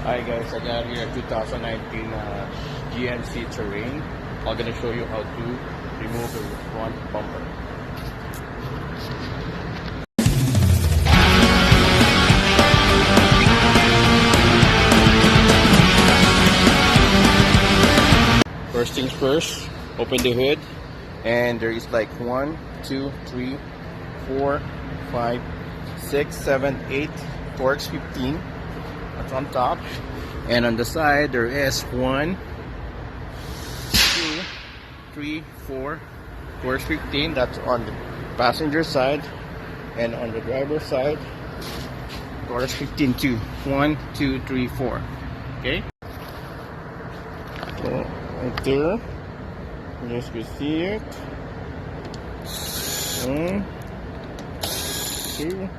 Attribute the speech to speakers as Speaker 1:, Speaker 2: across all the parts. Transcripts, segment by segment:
Speaker 1: Hi guys, I got here a 2019 GMC Terrain. I'm gonna show you how to remove the front bumper. First things first, open the hood, and there is like 1, 2, 3, 4, 5, 6, 7, 8 forks 15. That's on top, and on the side there is 1, 2, 3, 4 forks 15. That's on the passenger side, and on the driver's side forks 15 too. 1, 2, 3, 4. Okay. So right there, you guys can see it. 1, 2,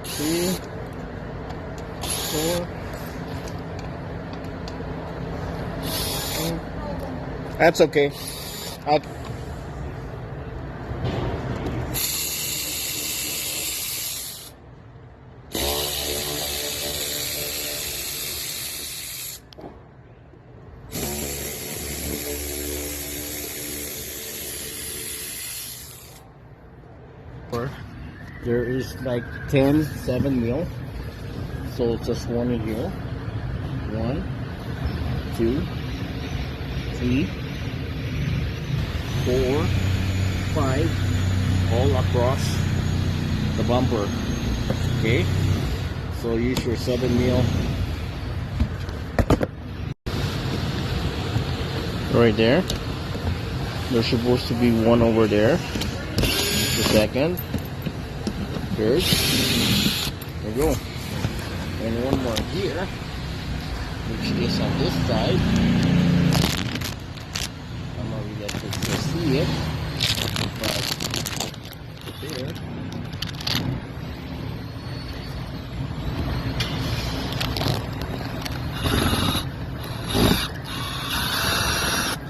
Speaker 1: 3, 4. That's okay. There is like 10 7mm, so just one in here. 1, 2, 3, 4, 5, all across the bumper. Okay, so use your 7mm right there. There's supposed to be one over there. The second, third, there you go, and one more here, which is on this side. I'm not really able to see it, but there.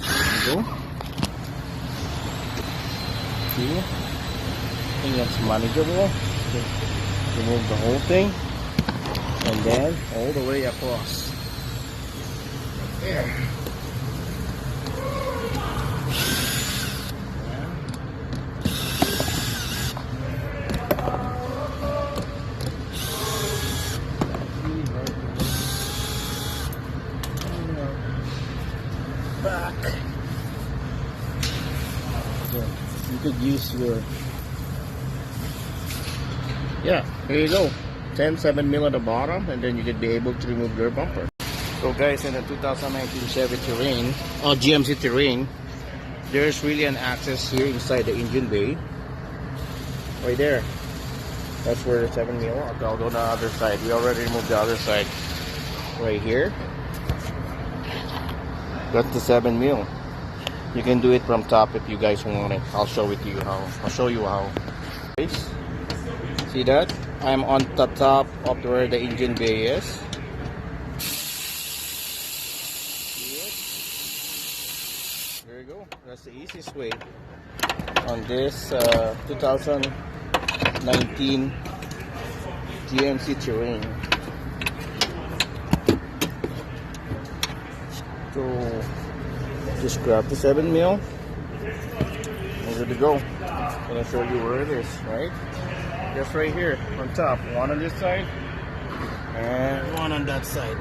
Speaker 1: There you go. See? I think that's manageable. Remove the whole thing, and then all the way across. There. Back. So you could use your, yeah, here you go, 10 7mm at the bottom, and then you could be able to remove your bumper. So guys, in the 2019 Chevy Terrain, or GMC Terrain, there's really an access here inside the engine bay. Right there. That's where the 7mm. I'll go to the other side. We already removed the other side. Right here. That's the 7mm. You can do it from top if you guys want it. I'll show it to you how. I'll show you how. See that? I'm on the top of where the engine bay is. See it? There you go. That's the easiest way on this 2019 GMC Terrain. So just grab the 7mm and good to go. I'm gonna show you where it is, right? Just right here on top. One on this side and one on that side.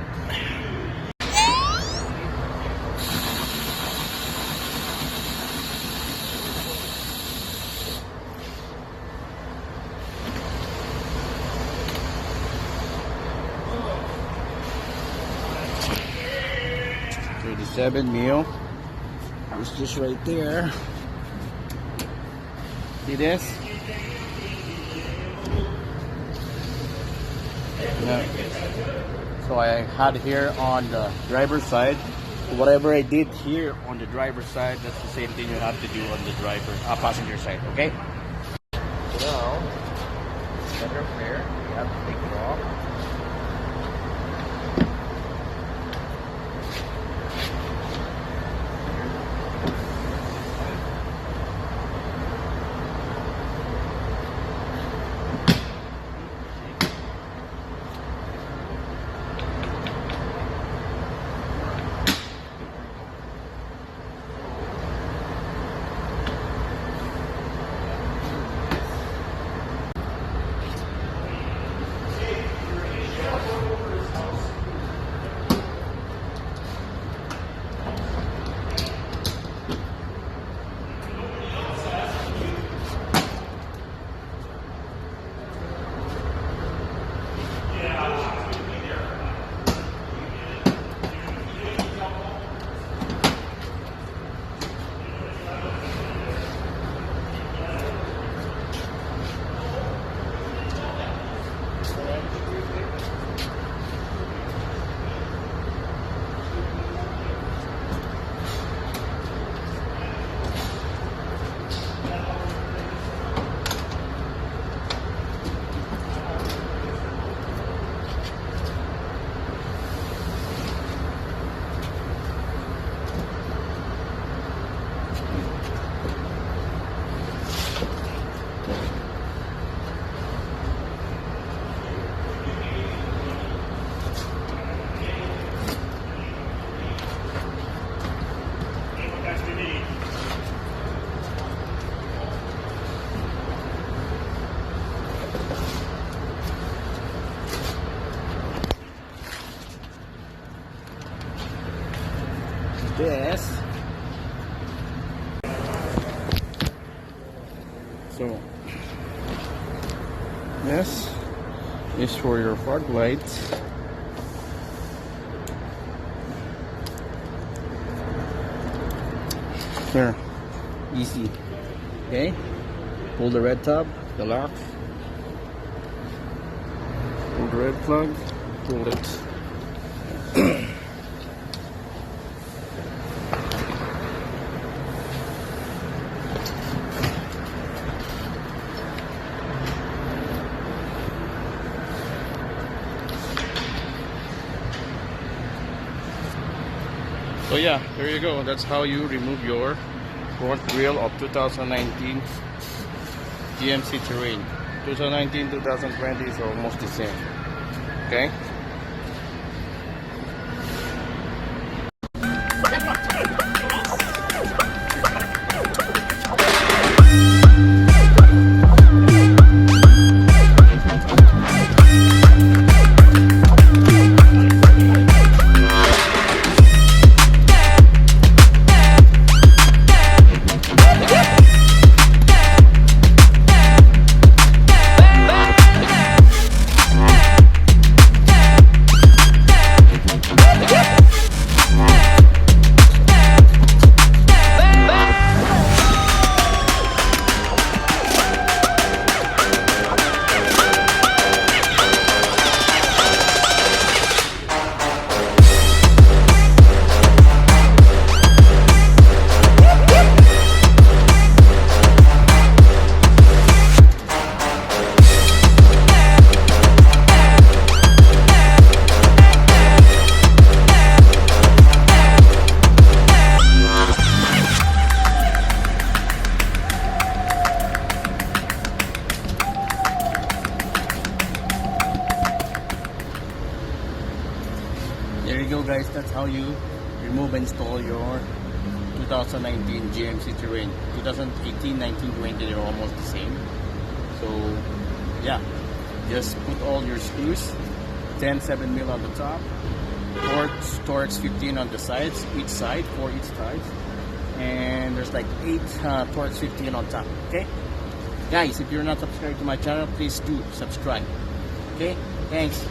Speaker 1: So the 7mm is just right there. See this? Yeah. So I had here on the driver's side. Whatever I did here on the driver's side, that's the same thing you have to do on the passenger side. Okay. So now, center flare, you have to take it off. this. So this is for your fog lights. Here, easy. Okay, pull the red tab, the lock, pull the red plug, pull it. So yeah, there you go. That's how you remove your front grille of 2019 GMC Terrain. 2019, 2020 is almost the same. Okay. There you go, guys. That's how you remove and install your 2019 GMC Terrain. 2018, 19, 20, they're almost the same. So yeah, just put all your screws, 10 7mm on the top, Torx 15 on the sides, each side, 4 each side, and there's like 8 Torx 15 on top. Okay, guys, if you're not subscribed to my channel, please do subscribe. Okay, thanks.